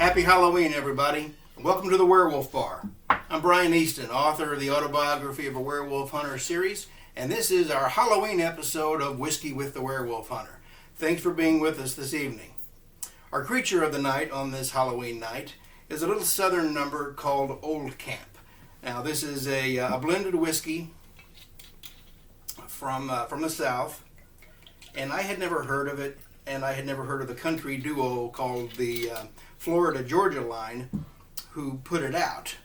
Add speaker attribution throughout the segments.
Speaker 1: Happy Halloween, everybody. Welcome to the Werewolf Bar. I'm Brian Easton, author of the Autobiography of a Werewolf Hunter series, and this is our Halloween episode of Whiskey with the Werewolf Hunter. Thanks for being with us this evening. Our creature of the night on this Halloween night is a little southern number called Old Camp. Now, this is a blended whiskey from the South, and I had never heard of it, and I had never heard of the country duo called the Florida-Georgia line who put it out.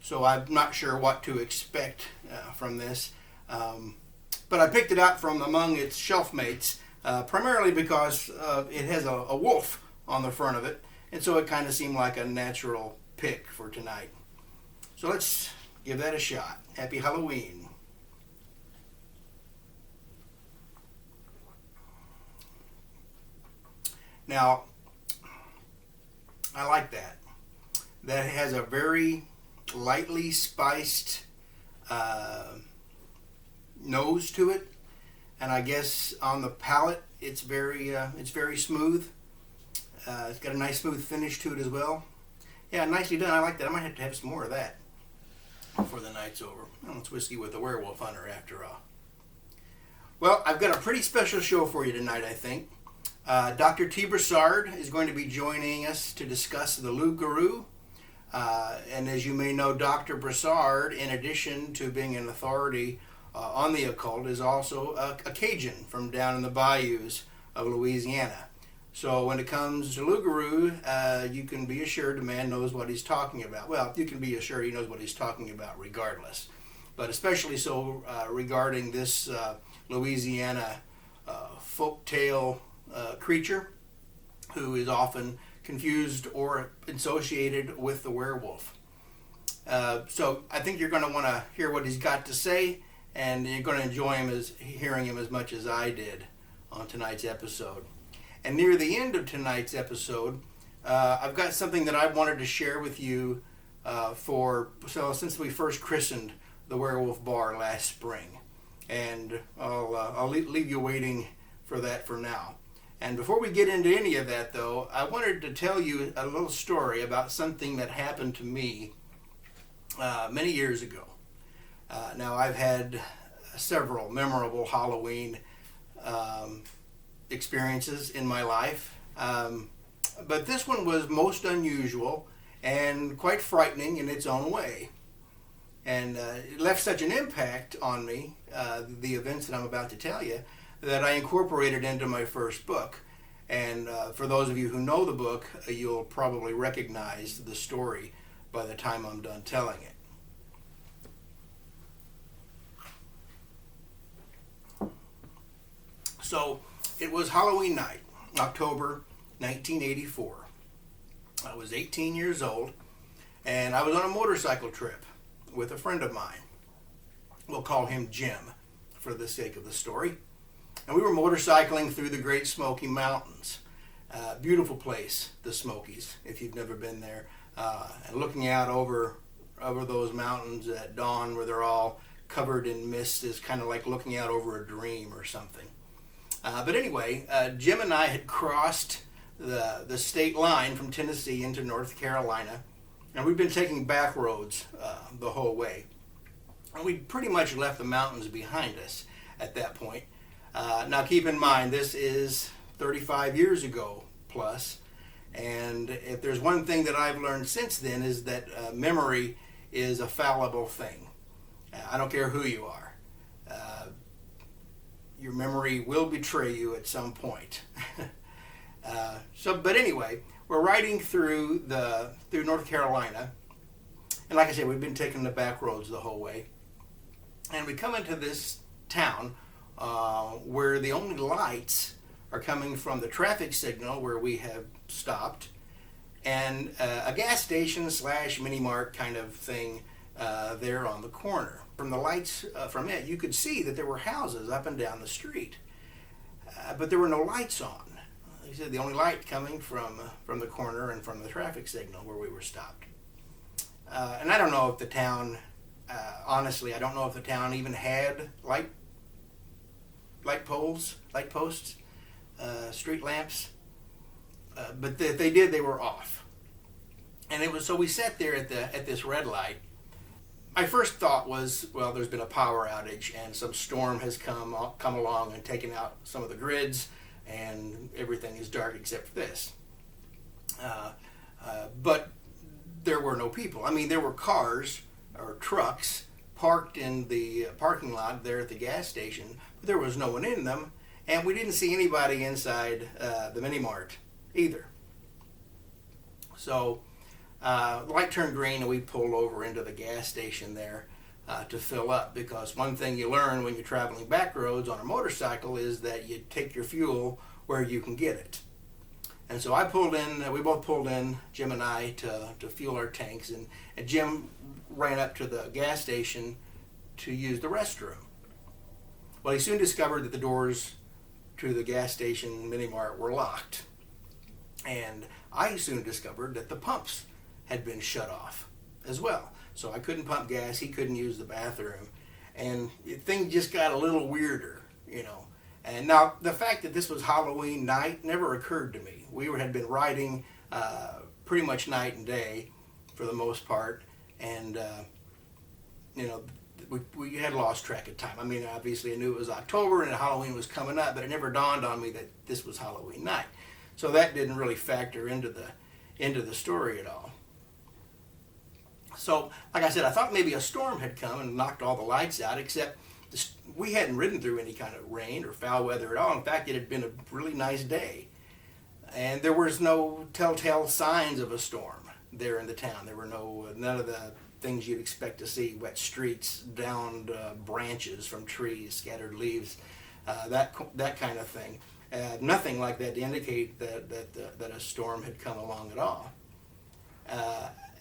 Speaker 1: So I'm not sure what to expect from this. But I picked it out from among its shelf mates, primarily because it has a wolf on the front of it, and so it kind of seemed like a natural pick for tonight. So let's give that a shot. Happy Halloween. Now, I like that. That has a very lightly spiced nose to it, and I guess on the palate it's very smooth. It's got a nice smooth finish to it as well. Yeah, nicely done. I like that. I might have to have some more of that before the night's over. Well, it's Whiskey with the Werewolf Hunter after all. Well, I've got a pretty special show for you tonight, I think. Dr. T. Broussard is going to be joining us to discuss the loup-garou. And as you may know, Dr. Broussard, in addition to being an authority on the occult, is also a Cajun from down in the bayous of Louisiana. So when it comes to loup-garou, you can be assured the man knows what he's talking about. Well, you can be assured he knows what he's talking about regardless. But especially so regarding this Louisiana folktale creature who is often confused or associated with the werewolf. So I think you're going to want to hear what he's got to say, and you're going to enjoy hearing him as much as I did on tonight's episode. And near the end of tonight's episode, I've got something that I wanted to share with you since we first christened the Werewolf Bar last spring. And I'll leave you waiting for that for now. And before we get into any of that, though, I wanted to tell you a little story about something that happened to me many years ago. Now, I've had several memorable Halloween experiences in my life, but this one was most unusual and quite frightening in its own way. And it left such an impact on me, the events that I'm about to tell you, that I incorporated into my first book. And for those of you who know the book, you'll probably recognize the story by the time I'm done telling it. So it was Halloween night, October 1984. I was 18 years old, and I was on a motorcycle trip with a friend of mine. We'll call him Jim for the sake of the story. And we were motorcycling through the Great Smoky Mountains. Beautiful place, the Smokies, if you've never been there. And looking out over those mountains at dawn where they're all covered in mist is kind of like looking out over a dream or something. But anyway, Jim and I had crossed the state line from Tennessee into North Carolina. And we'd been taking back roads the whole way. And we'd pretty much left the mountains behind us at that point. Now keep in mind, this is 35 years ago plus, and if there's one thing that I've learned since then is that memory is a fallible thing. I don't care who you are. Your memory will betray you at some point. But anyway, we're riding through North Carolina, and like I said, we've been taking the back roads the whole way, and we come into this town where the only lights are coming from the traffic signal where we have stopped, and a gas station / mini mart kind of thing there on the corner. From the lights from it, you could see that there were houses up and down the street, but there were no lights on. He said the only light coming from the corner and from the traffic signal where we were stopped. And I don't know if the town, honestly, I don't know if the town even had light posts, street lamps. But if they did, they were off. And it was so we sat there at this red light. My first thought was, well, there's been a power outage and some storm has come along and taken out some of the grids, and everything is dark except for this. But there were no people. I mean, there were cars or trucks parked in the parking lot there at the gas station, but there was no one in them, and we didn't see anybody inside the mini mart either. So the light turned green and we pulled over into the gas station there to fill up, because one thing you learn when you're traveling back roads on a motorcycle is that you take your fuel where you can get it. And so we both pulled in, Jim and I, to fuel our tanks, and Jim ran up to the gas station to use the restroom. Well, he soon discovered that the doors to the gas station mini mart were locked. And I soon discovered that the pumps had been shut off as well. So I couldn't pump gas, he couldn't use the bathroom, and things just got a little weirder, you know. And now the fact that this was Halloween night never occurred to me. We had been riding pretty much night and day for the most part, and you know, we had lost track of time. I mean, obviously I knew it was October and Halloween was coming up, but it never dawned on me that this was Halloween night. So that didn't really factor into the story at all. So, like I said, I thought maybe a storm had come and knocked all the lights out, except we hadn't ridden through any kind of rain or foul weather at all. In fact, it had been a really nice day. And there was no telltale signs of a storm there in the town. There were none of the things you'd expect to see: wet streets, downed branches from trees, scattered leaves, that kind of thing. Nothing like that to indicate that a storm had come along at all.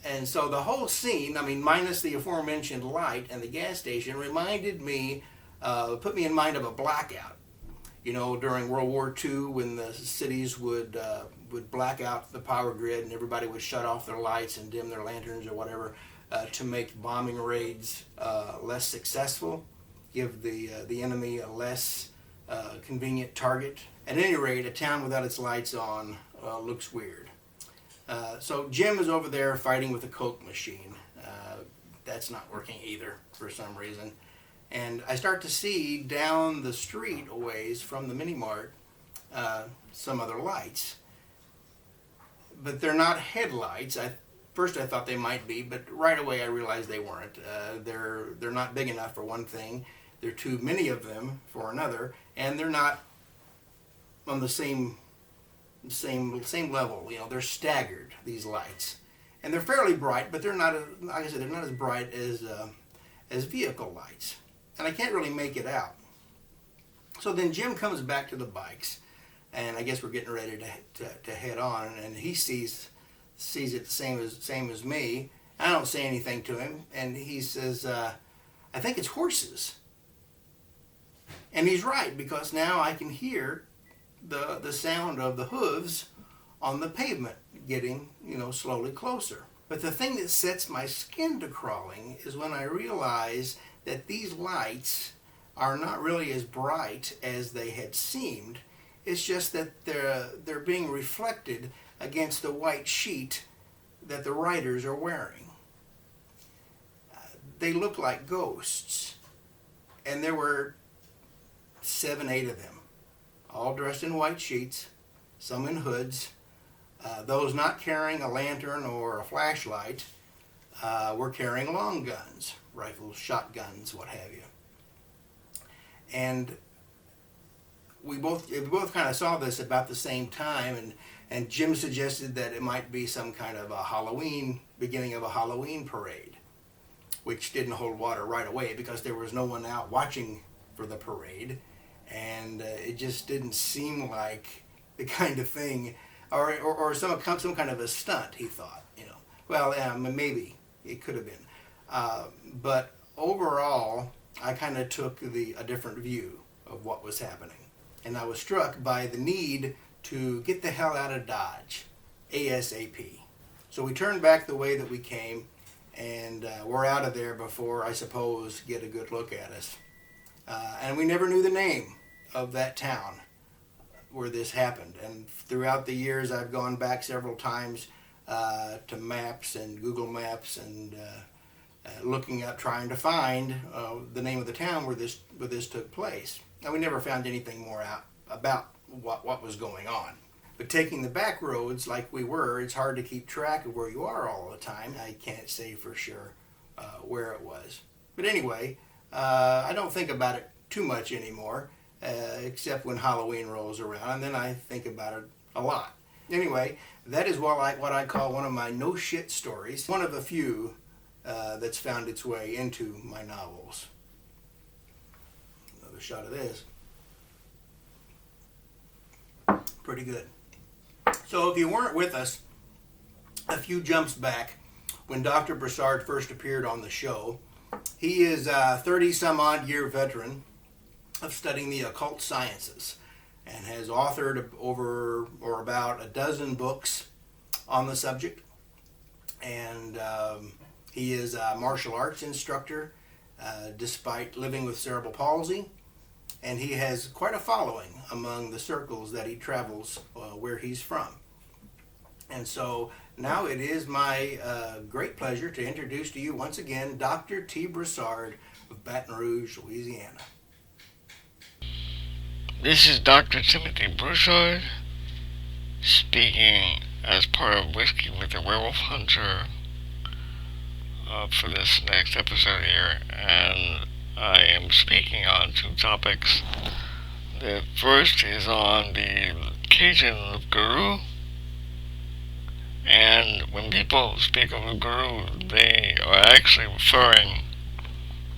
Speaker 1: And so the whole scene, I mean, minus the aforementioned light and the gas station, reminded me, put me in mind of a blackout. You know, during World War II, when the cities would black out the power grid and everybody would shut off their lights and dim their lanterns or whatever to make bombing raids less successful, give the enemy a less convenient target. At any rate, a town without its lights on looks weird. So Jim is over there fighting with a Coke machine. That's not working either for some reason. And I start to see down the street a ways from the mini mart some other lights. But they're not headlights. First I thought they might be, but right away I realized they weren't. They're not big enough for one thing. There are too many of them for another, and they're not on the same level. You know, they're staggered, these lights, and they're fairly bright, but they're not, like I said, they're not as bright as vehicle lights, and I can't really make it out. So then Jim comes back to the bikes, and I guess we're getting ready to head on, and he sees it the same as me. I don't say anything to him, and he says, "I think it's horses." And he's right, because now I can hear the sound of the hooves on the pavement getting, slowly closer. But the thing that sets my skin to crawling is when I realize that these lights are not really as bright as they had seemed. It's just that they're being reflected against the white sheet that the riders are wearing. They look like ghosts. And there were 7, 8 of them, all dressed in white sheets, some in hoods. Those not carrying a lantern or a flashlight were carrying long guns, rifles, shotguns, what have you. And we both kind of saw this about the same time, and Jim suggested that it might be some kind of beginning of a Halloween parade, which didn't hold water right away because there was no one out watching for the parade, and it just didn't seem like the kind of thing, or some kind of a stunt, he thought. Well, maybe it could have been, but overall, I kind of took a different view of what was happening, and I was struck by the need to get the hell out of Dodge ASAP. So we turned back the way that we came, and we're out of there before, I suppose, get a good look at us. And we never knew the name of that town where this happened. And throughout the years, I've gone back several times to maps and Google Maps and looking up, trying to find the name of the town where this took place. Now, we never found anything more out about what was going on. But taking the back roads like we were, it's hard to keep track of where you are all the time. I can't say for sure where it was. But anyway, I don't think about it too much anymore, except when Halloween rolls around, and then I think about it a lot. Anyway, that is what I call one of my no-shit stories. One of a few that's found its way into my novels. Another shot of this. Pretty good. So if you weren't with us a few jumps back when Dr. Broussard first appeared on the show, he is a 30-some-odd year veteran of studying the occult sciences and has authored over or about a dozen books on the subject. And he is a martial arts instructor despite living with cerebral palsy. And he has quite a following among the circles that he travels where he's from. And so now it is my great pleasure to introduce to you once again Dr. T. Broussard of Baton Rouge, Louisiana.
Speaker 2: This is Dr. Timothy Broussard speaking as part of Whiskey with the Werewolf Hunter for this next episode here, and I am speaking on two topics. The first is on the Cajun of Guru, and when people speak of the Guru, they are actually referring,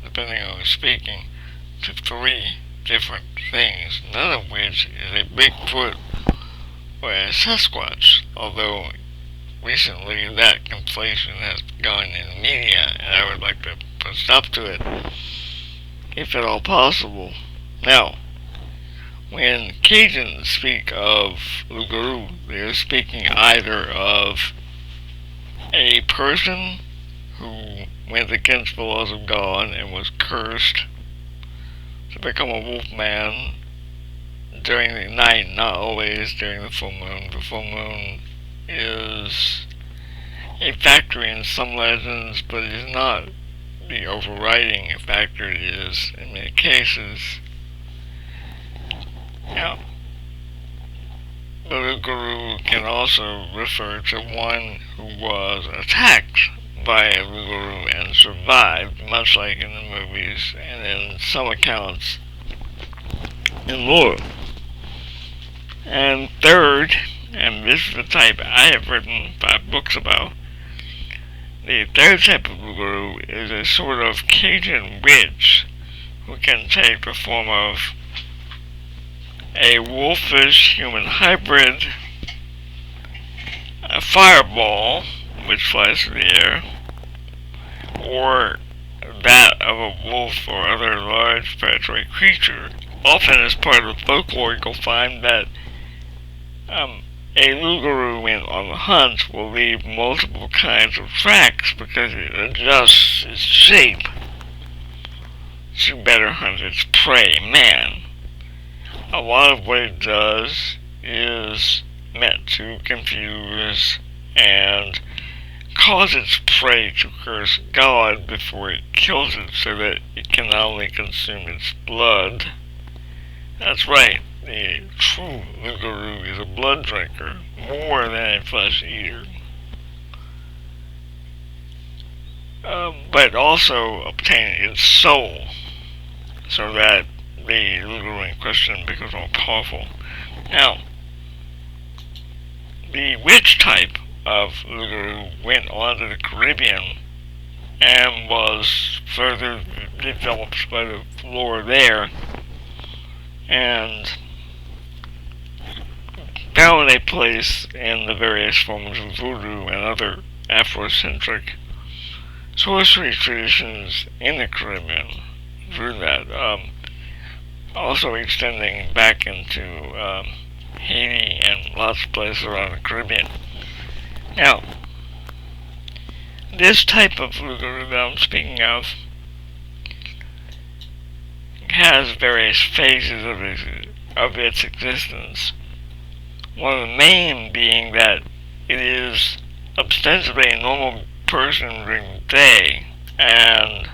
Speaker 2: depending on who's speaking, to three different things, none of which is a Bigfoot or a Sasquatch, although recently that conflation has gone in the media, and I would like to put a stop to it, if at all possible. Now, when Cajuns speak of the Guru, they are speaking either of a person who went against the laws of God and was cursed to become a wolf man during the night, not always during the full moon. The full moon is a factor in some legends, but it is not the overriding factor it is in many cases. Now, the Guru can also refer to one who was attacked by a Guru and survived, much like in the movies and in some accounts in lore. And third, and this is the type I have written 5 books about, the third type of Guru is a sort of Cajun witch who can take the form of a wolfish human hybrid, a fireball which flies through the air, or that of a wolf or other large predatory creature. Often as part of the folklore, you'll find that a Luguru on the hunt will leave multiple kinds of tracks because it adjusts its shape to better hunt its prey, man. A lot of what it does is meant to confuse and cause its prey to curse God before it kills it so that it can not only consume its blood. That's right, the true Luguru is a blood drinker more than a flesh eater. But also obtaining its soul so that the Luguru in question becomes more powerful. Now, the witch type of Luguru went on to the Caribbean and was further developed by the lore there, and found a place in the various forms of voodoo and other Afrocentric sorcery traditions in the Caribbean through that, also extending back into Haiti and lots of places around the Caribbean. Now, this type of Luguru that I'm speaking of has various phases of its existence. One of the main being that it is ostensibly a normal person during the day, and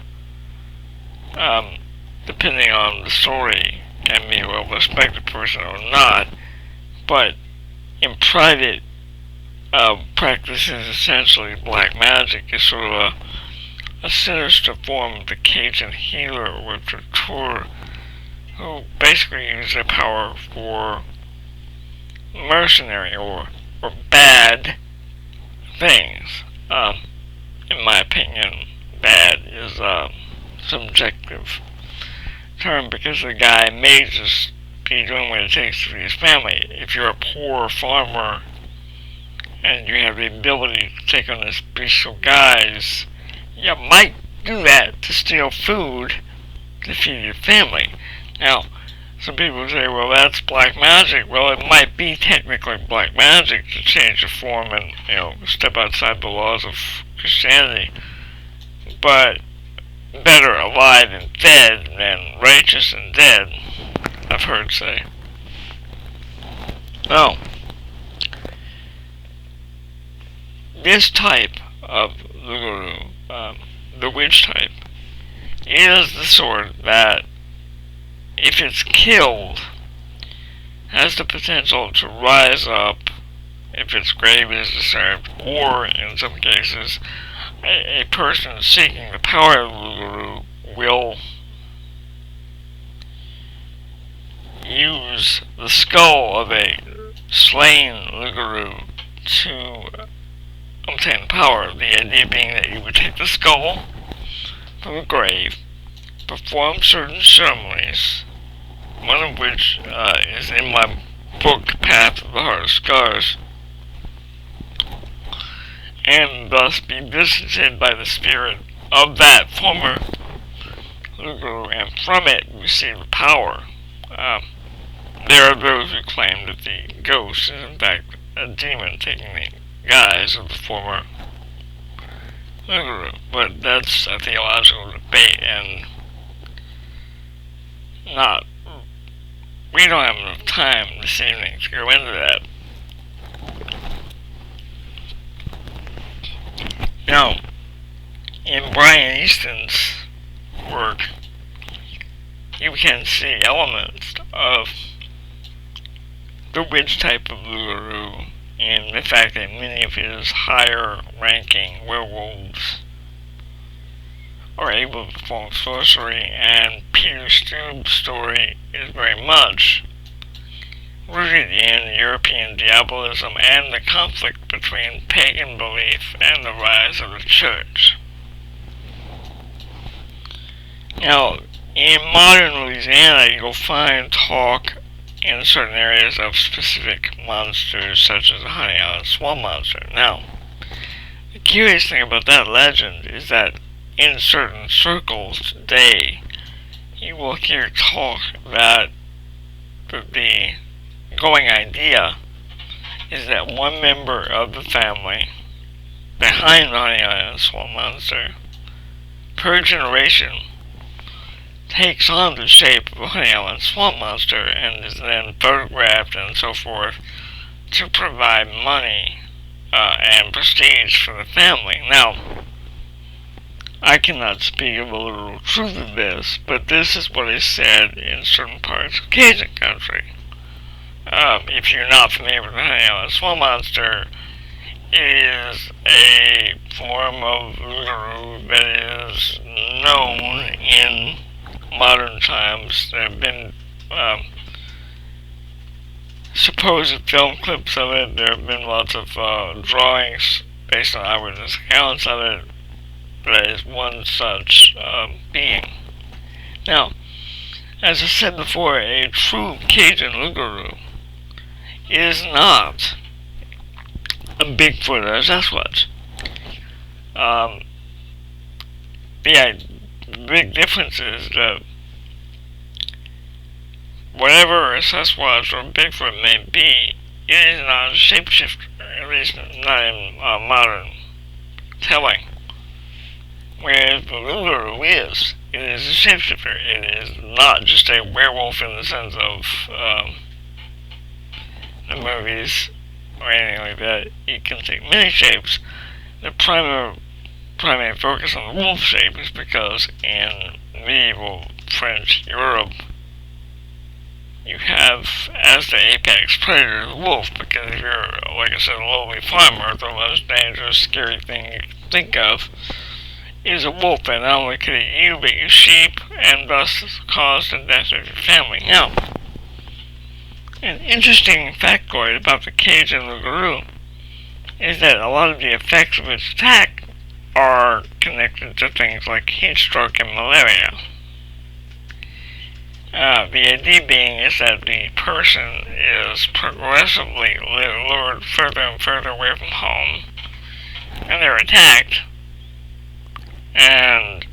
Speaker 2: depending on the story, can be a well-respected person or not, but in private, practices essentially black magic is sort of a sinister form of the Cajun healer or torturer who basically use their power for mercenary or bad things. In my opinion, bad is a subjective term because the guy may just be doing what it takes to feed his family. If you're a poor farmer and you have the ability to take on this bestial guise, you might do that to steal food to feed your family. Now, some people say, well, that's black magic. Well, it might be technically black magic to change the form and, step outside the laws of Christianity. But better alive and dead than righteous and dead, I've heard say. Now, this type of Luguru, the witch type, is the sort that, if it's killed, has the potential to rise up if its grave is disturbed, or, in some cases, a person seeking the power of Luguru will use the skull of a slain Luguru to obtain power. The idea being that you would take the skull from the grave, perform certain ceremonies, one of which is in my book, Path of the Heart of Scars, and thus be visited by the spirit of that former Luguru, and from it receive power. There are those who claim that the ghost is in fact a demon taking the guise of the former Luguru, but that's a theological debate, and we don't have enough time this evening to go into that. Now, in Brian Easton's work, you can see elements of the witch type of Luguru in the fact that many of his higher-ranking werewolves are able to perform sorcery, and Peter Stube's story is very much rooted in European diabolism and the conflict between pagan belief and the rise of the church. Now, in modern Louisiana, you'll find talk in certain areas of specific monsters, such as the Honey Island Swamp Monster. Now, the curious thing about that legend is that in certain circles today, you will hear talk that the going idea is that one member of the family behind the Honey Island Swamp Monster, per generation, takes on the shape of a Honey Island Swamp Monster and is then photographed and so forth to provide money and prestige for the family. Now, I cannot speak of the literal truth of this, but this is what is said in certain parts of Cajun country. If you're not familiar with the Honey Island Swamp Monster, it is a form of Luguru that is known in modern times. There have been supposed film clips of it. There have been lots of drawings based on eyewitness accounts of it. That is one such being. Now, as I said before, a true Cajun Luguru is not a Bigfoot or a Sasquatch. The big difference is that whatever a Sasquatch or Bigfoot may be, it is not a shapeshifter, at least not in modern telling. Whereas the Luguru is, it is a shapeshifter. It is not just a werewolf in the sense of the movies or anything like that. It can take many shapes. The primary focus on the wolf shape is because in medieval French Europe, you have as the apex predator the wolf, because if you're, like I said, a lowly farmer, the most dangerous, scary thing you can think of is a wolf that not only could eat you, but your sheep, and thus cause the death of your family. Now, an interesting factoid about the Cajun loup-garou is that a lot of the effects of its attack are connected to things like heat stroke and malaria. The idea being is that the person is progressively lured further and further away from home, and they're attacked, and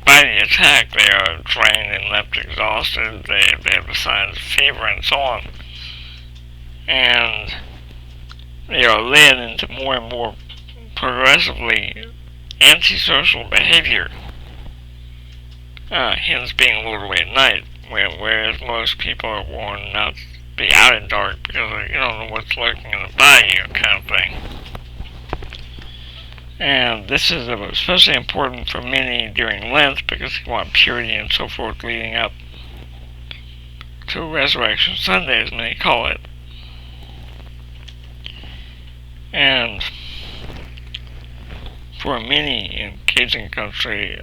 Speaker 2: by the attack they are drained and left exhausted, they have the signs of fever and so on, and they are led into more and more progressively antisocial behavior, hence being lured away at night, whereas most people are warned not to be out at dark because you don't know what's lurking in the bayou, kind of thing. And this is especially important for many during Lent because you want purity and so forth leading up to Resurrection Sunday, as many call it. And for many in Cajun country,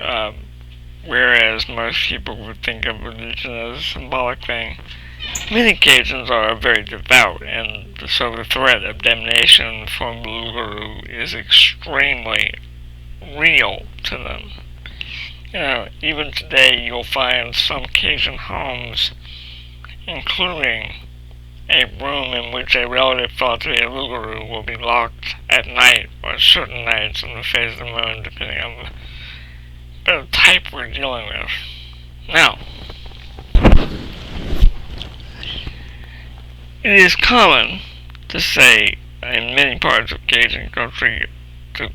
Speaker 2: whereas most people would think of religion as a symbolic thing, many Cajuns are very devout, and so the threat of damnation from the loup-garou is extremely real to them. Even today you'll find some Cajun homes including a room in which a relative thought to be a loup-garou will be locked at night or certain nights in the phase of the moon, depending on the type we're dealing with. Now, it is common to say in many parts of Cajun country to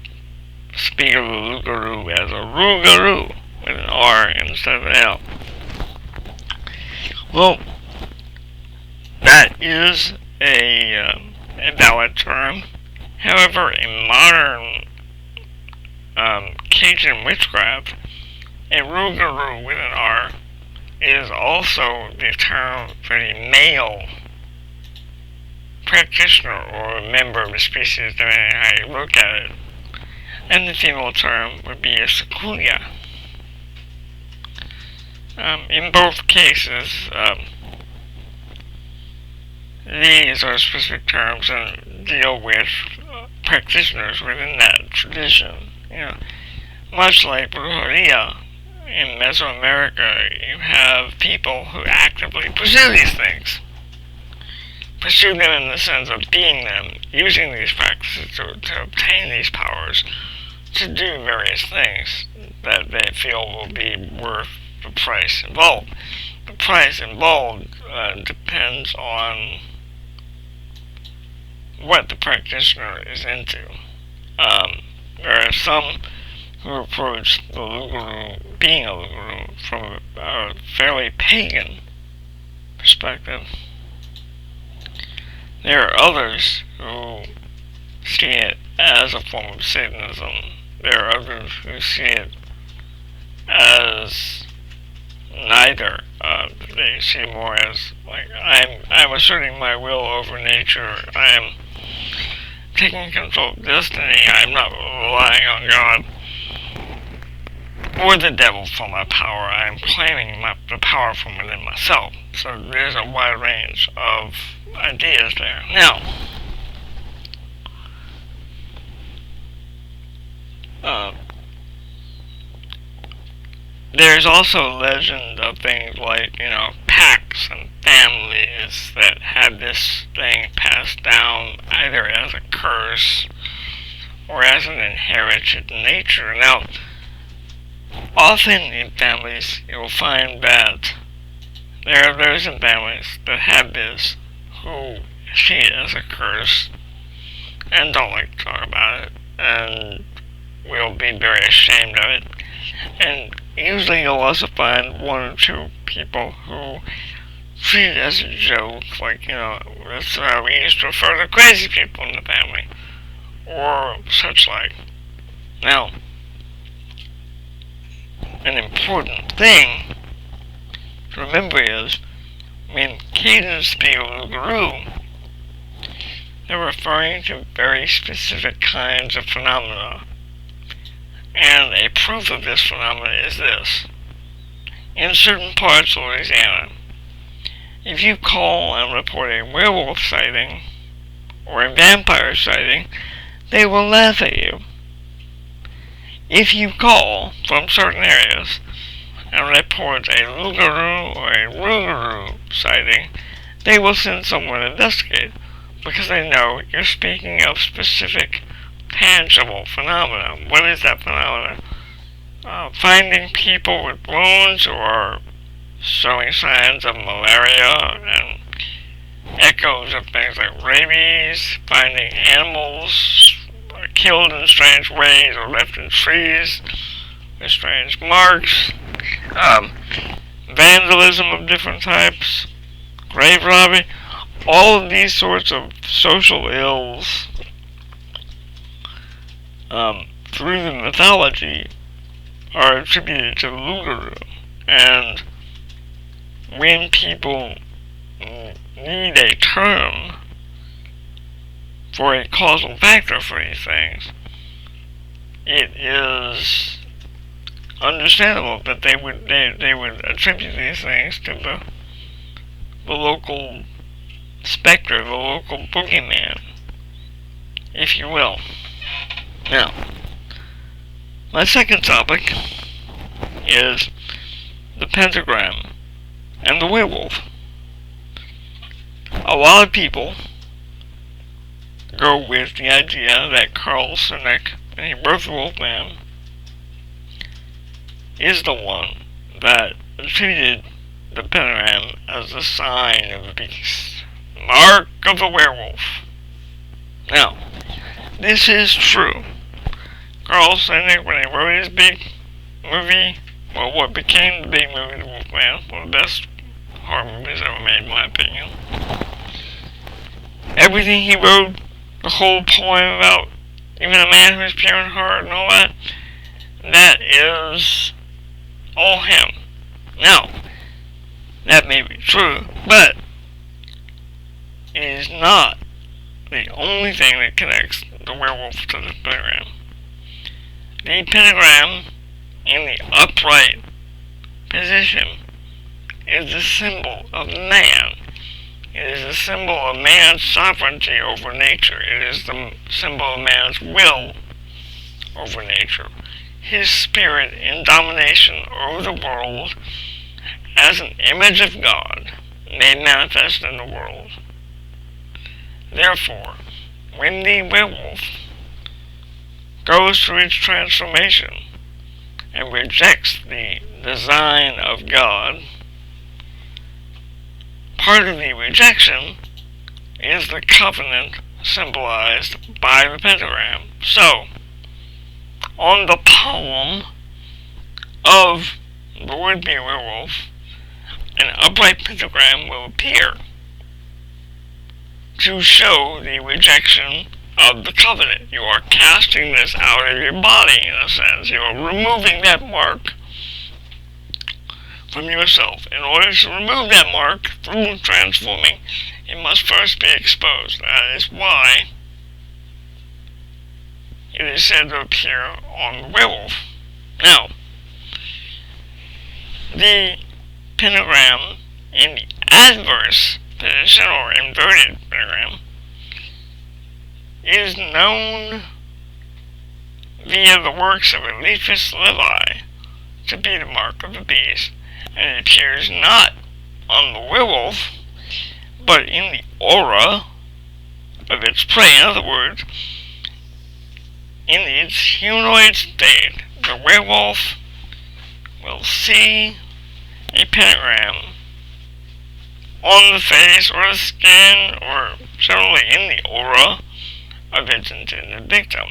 Speaker 2: speak of the loup-garou as a rougarou with an R instead of an L. Well, that is a valid term. However, in modern Cajun witchcraft, a rougarou with an R is also the term for the male practitioner or a member of a species, depending on how you look at it. And the female term would be a sequoia. In both cases, these are specific terms and deal with practitioners within that tradition. Much like Brujeria in Mesoamerica, you have people who actively pursue these things. Pursue them in the sense of being them, using these practices to obtain these powers, to do various things that they feel will be worth the price involved. The price involved depends on what the practitioner is into. There are some who approach the loup-garou, being a loup-garou, from a fairly pagan perspective. There are others who see it as a form of Satanism. There are others who see it as neither. They see more as like I'm asserting my will over nature. I am taking control of destiny. I'm not relying on God or the devil for my power. I am claiming the power from within myself. So there's a wide range of ideas there. Now, there's also legend of things like, packs and families that had this thing passed down either as a curse or as an inherited nature. Now, often in families, you'll find that there are those in families that have this who see it as a curse and don't like to talk about it and will be very ashamed of it. And usually you'll also find one or two people who treat it as a joke, like, that's how we used to refer to crazy people in the family, or such like. Now, an important thing to remember is, when kids speak of the guru, they're referring to very specific kinds of phenomena. And a proof of this phenomenon is this. In certain parts of Louisiana, if you call and report a werewolf sighting or a vampire sighting, they will laugh at you. If you call from certain areas and report a Lugaroo or a Rougarou sighting, they will send someone to investigate, because they know you're speaking of specific, tangible phenomena. What is that phenomena? Finding people with wounds or showing signs of malaria and echoes of things like rabies, finding animals killed in strange ways or left in trees with strange marks, vandalism of different types, grave robbing. All of these sorts of social ills through the mythology are attributed to Lugaroo. And when people need a term for a causal factor for these things, it is understandable that they would attribute these things to the local specter, the local boogeyman, if you will. Now, my second topic is the pentagram and the werewolf. A lot of people go with the idea that Carl Sinek, when he wrote the Wolfman, is the one that attributed the pentagram as the sign of the beast, mark of the werewolf. Now, this is true. Carl Sinek, when he wrote his big movie, well, what became the big movie, The Wolfman, one of the best horror movies ever made, in my opinion. Everything he wrote, the whole poem about even a man who is pure in heart and all that, that is all him. Now, that may be true, but it is not the only thing that connects the werewolf to the pentagram. The pentagram in the upright position is a symbol of man. It is a symbol of man's sovereignty over nature. It is the symbol of man's will over nature. His spirit in domination over the world as an image of God made manifest in the world. Therefore, when the werewolf goes through its transformation and rejects the design of God, part of the rejection is the covenant symbolized by the pentagram. So, on the palm of the would-be werewolf, an upright pentagram will appear to show the rejection of the covenant. You are casting this out of your body, in a sense. You are removing that mark from yourself. In order to remove that mark through transforming, it must first be exposed. That is why it is said to appear on the werewolf. Now, the pentagram in the adverse position, or inverted pentagram, is known via the works of Eliphas Levi to be the mark of the beast, and it appears not on the werewolf, but in the aura of its prey. In other words, in its humanoid state, the werewolf will see a pentagram on the face or the skin, or generally in the aura of its intended victim,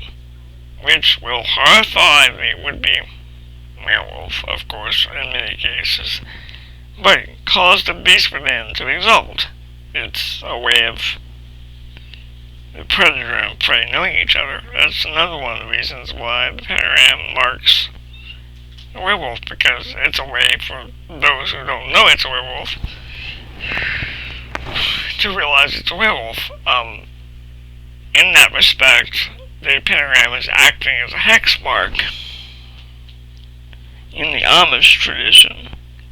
Speaker 2: which will horrify the would-be werewolf, of course, in many cases, but cause the beast within to exult. It's a way of the predator and prey knowing each other. That's another one of the reasons why the pentagram marks a werewolf, because it's a way for those who don't know it's a werewolf to realize it's a werewolf. In that respect, the pentagram is acting as a hex mark. In the Amish tradition,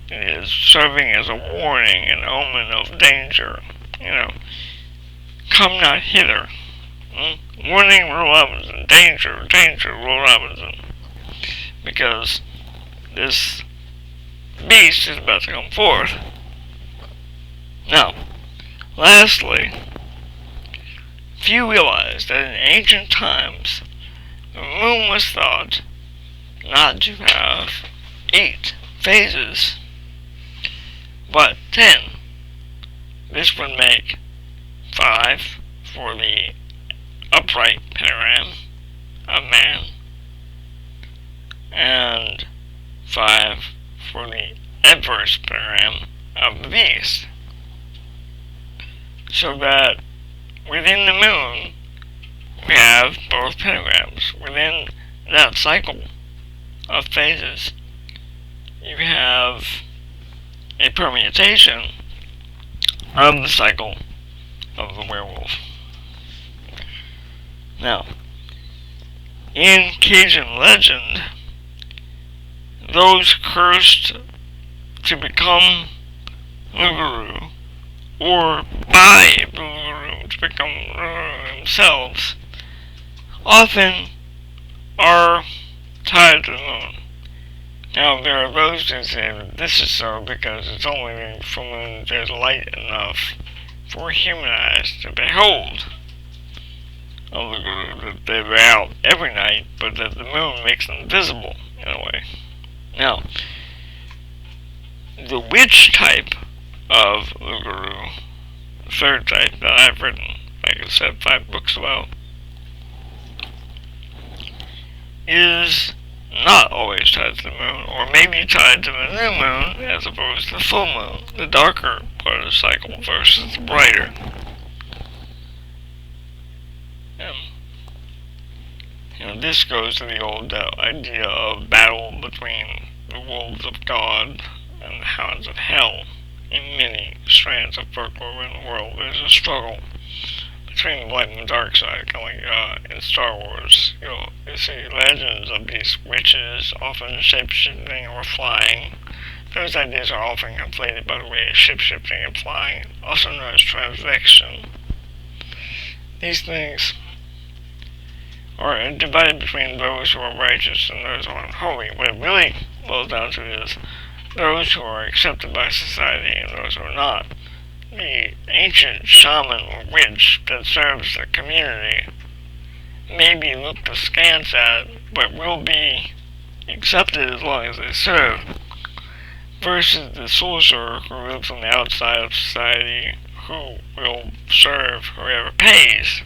Speaker 2: it is serving as a warning, an omen of danger. Come not hither. Warning, Will Robinson. Danger, danger, Will Robinson. Because this beast is about to come forth. Now, lastly, few realize that in ancient times, the moon was thought not to have 8 phases, but 10. This would make 5 for the upright pentagram of man, and 5 for the adverse pentagram of the beast. So that within the moon, we have both pentagrams. Within that cycle of phases, you have a permutation of the cycle of the werewolf. Now, in Cajun legend, those cursed to become Luguru, or by Luguru to become themselves, often are tied to the moon. Now, there are those who say that this is so because it's only the full moon there's light enough for human eyes to behold a Luguru, that they're out every night, but that the moon makes them visible in a way. Now, the witch type of Luguru, the third type that I've written, like I said, 5 books about, is not always tied to the moon, or maybe tied to the new moon as opposed to the full moon, the darker part of the cycle versus the brighter. This goes to the old idea of battle between the wolves of God and the hounds of hell. In many strands of folklore in the world, there's a struggle between the light and the dark side, kind of like in Star Wars. You see legends of these witches, often shape-shifting or flying. Those ideas are often conflated, by the way, as shape-shifting and flying, also known as transvection. These things are divided between those who are righteous and those who are unholy. What it really boils down to is those who are accepted by society and those who are not. The ancient shaman or witch that serves the community may be looked askance at, but will be accepted as long as they serve, versus the sorcerer who lives on the outside of society, who will serve whoever pays,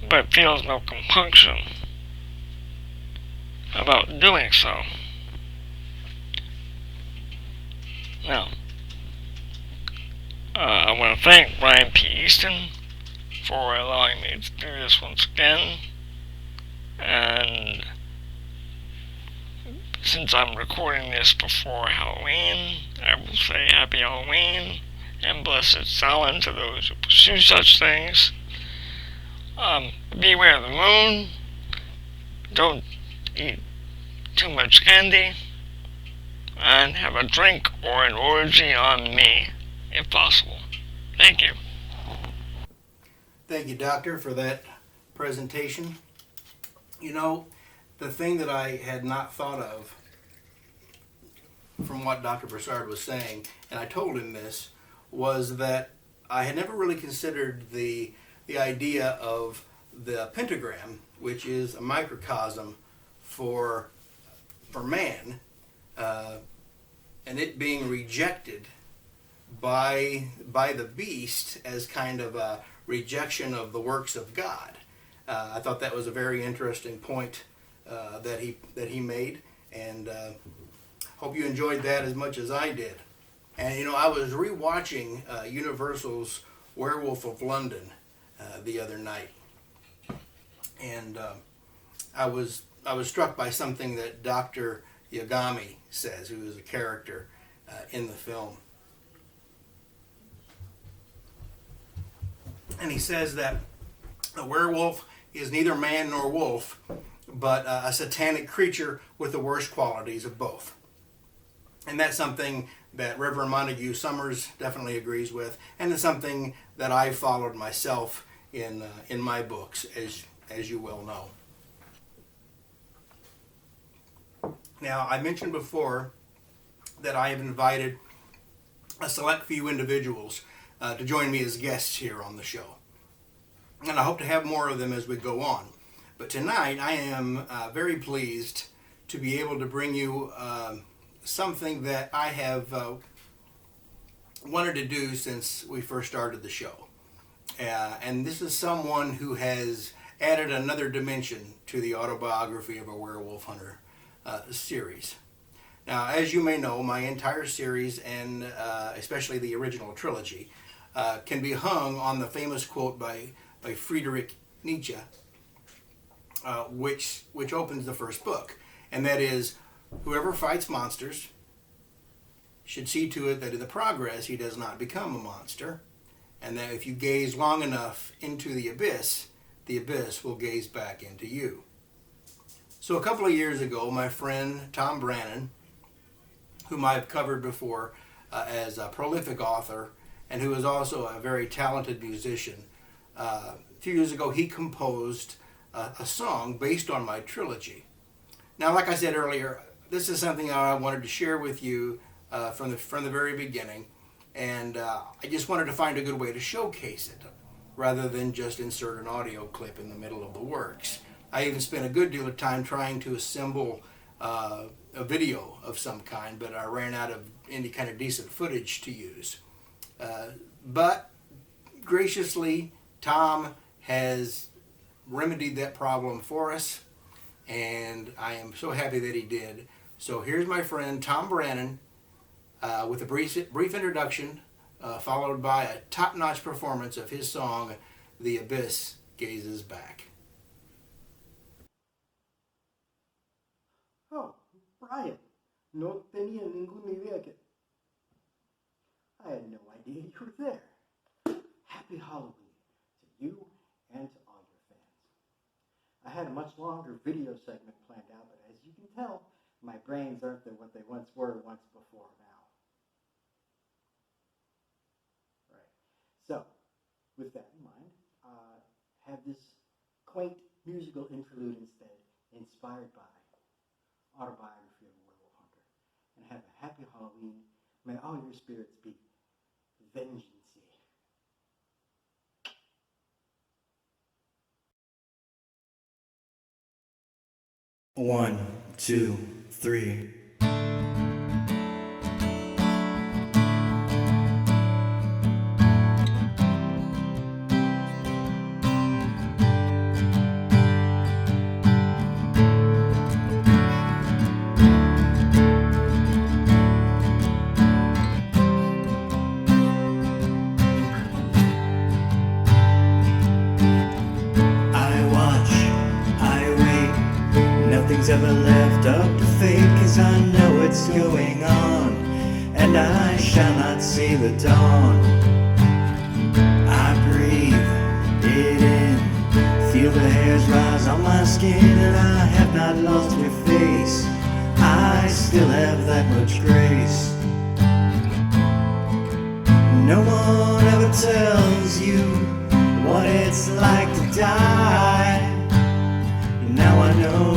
Speaker 2: but feels no compunction about doing so. Now, I want to thank Brian P. Easton for allowing me to do this once again, and since I'm recording this before Halloween, I will say Happy Halloween and blessed Samhain to those who pursue such things. Beware of the moon. Don't eat too much candy. And have a drink or an orgy on me, if possible. Thank you.
Speaker 1: Thank you, Doctor, for that presentation. The thing that I had not thought of from what Dr. Broussard was saying, and I told him this, was that I had never really considered the idea of the pentagram, which is a microcosm for man, and it being rejected by the beast as kind of a rejection of the works of God. I thought that was a very interesting point that he made, and hope you enjoyed that as much as I did. And I was rewatching Universal's Werewolf of London the other night, and I was struck by something that Dr. Yagami says, who is a character in the film. And he says that a werewolf is neither man nor wolf, but a satanic creature with the worst qualities of both. And that's something that Reverend Montague Summers definitely agrees with, and it's something that I followed myself in my books, as you well know. Now, I mentioned before that I have invited a select few individuals to join me as guests here on the show. And I hope to have more of them as we go on. But tonight I am very pleased to be able to bring you something that I have wanted to do since we first started the show. And this is someone who has added another dimension to the autobiography of a werewolf hunter series. Now, as you may know, my entire series, and especially the original trilogy, can be hung on the famous quote by Friedrich Nietzsche, which opens the first book, and that is, whoever fights monsters should see to it that in the progress he does not become a monster, and that if you gaze long enough into the abyss will gaze back into you. So a couple of years ago, my friend Thom Brannan, whom I've covered before as a prolific author and who is also a very talented musician, a few years ago he composed a song based on my trilogy. Now, like I said earlier, this is something I wanted to share with you from the very beginning, and I just wanted to find a good way to showcase it rather than just insert an audio clip in the middle of the works. I even spent a good deal of time trying to assemble a video of some kind, but I ran out of any kind of decent footage to use. But graciously, Tom has remedied that problem for us, and I am so happy that he did. So here's my friend Thom Brannan with a brief introduction, followed by a top-notch performance of his song, The Abyss Gazes Back.
Speaker 3: Oh, Brian, no tenía ninguna idea que... I had no idea you were there. Happy Halloween to you and to all your fans. I had a much longer video segment planned out, but as you can tell, my brains aren't what they once were once before now. Right. So, with that in mind, have this quaint musical interlude instead, inspired by Autobiography of a Werewolf Hunter. And have a happy Halloween. May all your spirits be vengeance.
Speaker 4: 1, 2, 3. Nothing's ever left up to fate, 'cause I know it's going on, and I shall not see the dawn. I breathe it in, feel the hairs rise on my skin, and I have not lost your face, I still have that much grace. No one ever tells you what it's like to die. Now I know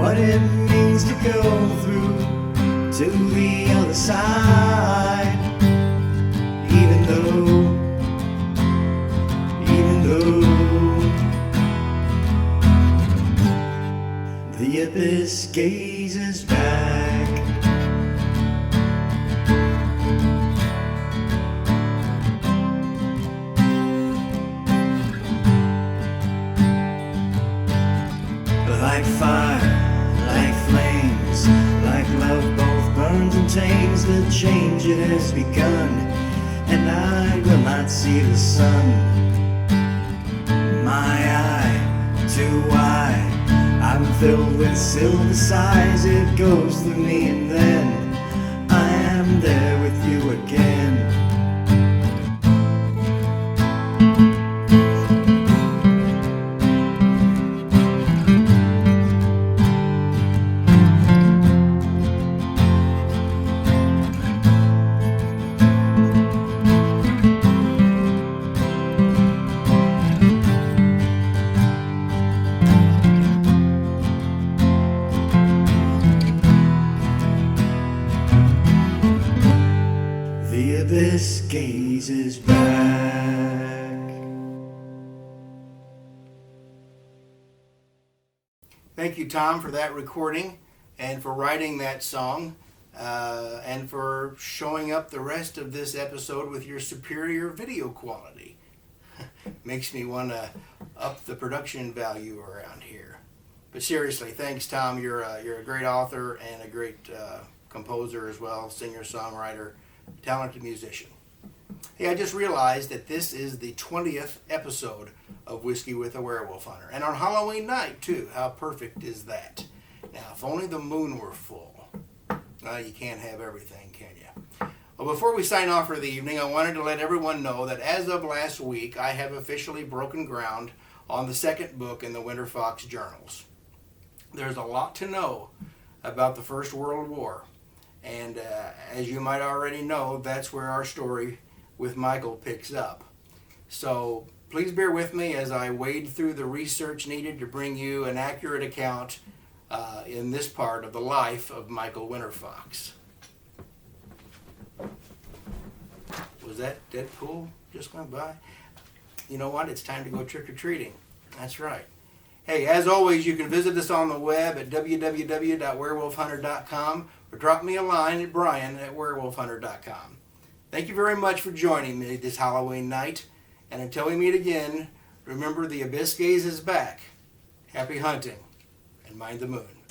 Speaker 4: what it means to go through to the other side. Even though the abyss gazes back. Like fire, like flames, runs and tames the change it has begun, and I will not see the sun. My eye to eye, I'm filled with silver sighs. It goes through me, and then I am there with you again. The abyss gazes back.
Speaker 1: Thank you, Tom, for that recording and for writing that song and for showing up the rest of this episode with your superior video quality. Makes me want to up the production value around here. But seriously, thanks, Tom. You're a great author and a great composer as well, singer-songwriter, talented musician. Hey, I just realized that this is the 20th episode of Whiskey with a Werewolf Hunter. And on Halloween night, too. How perfect is that? Now, if only the moon were full. Well, you can't have everything, can you? Well, before we sign off for the evening, I wanted to let everyone know that as of last week, I have officially broken ground on the second book in the Winter Fox Journals. There's a lot to know about the First World War. And as you might already know, that's where our story with Michael picks up. So please bear with me as I wade through the research needed to bring you an accurate account in this part of the life of Michael Winterfox. Was that Deadpool just went by? You know what? It's time to go trick-or-treating. That's right. Hey, as always, you can visit us on the web at www.werewolfhunter.com or drop me a line at brian@werewolfhunter.com. Thank you very much for joining me this Halloween night. And until we meet again, remember the abyss gaze is back. Happy hunting and mind the moon.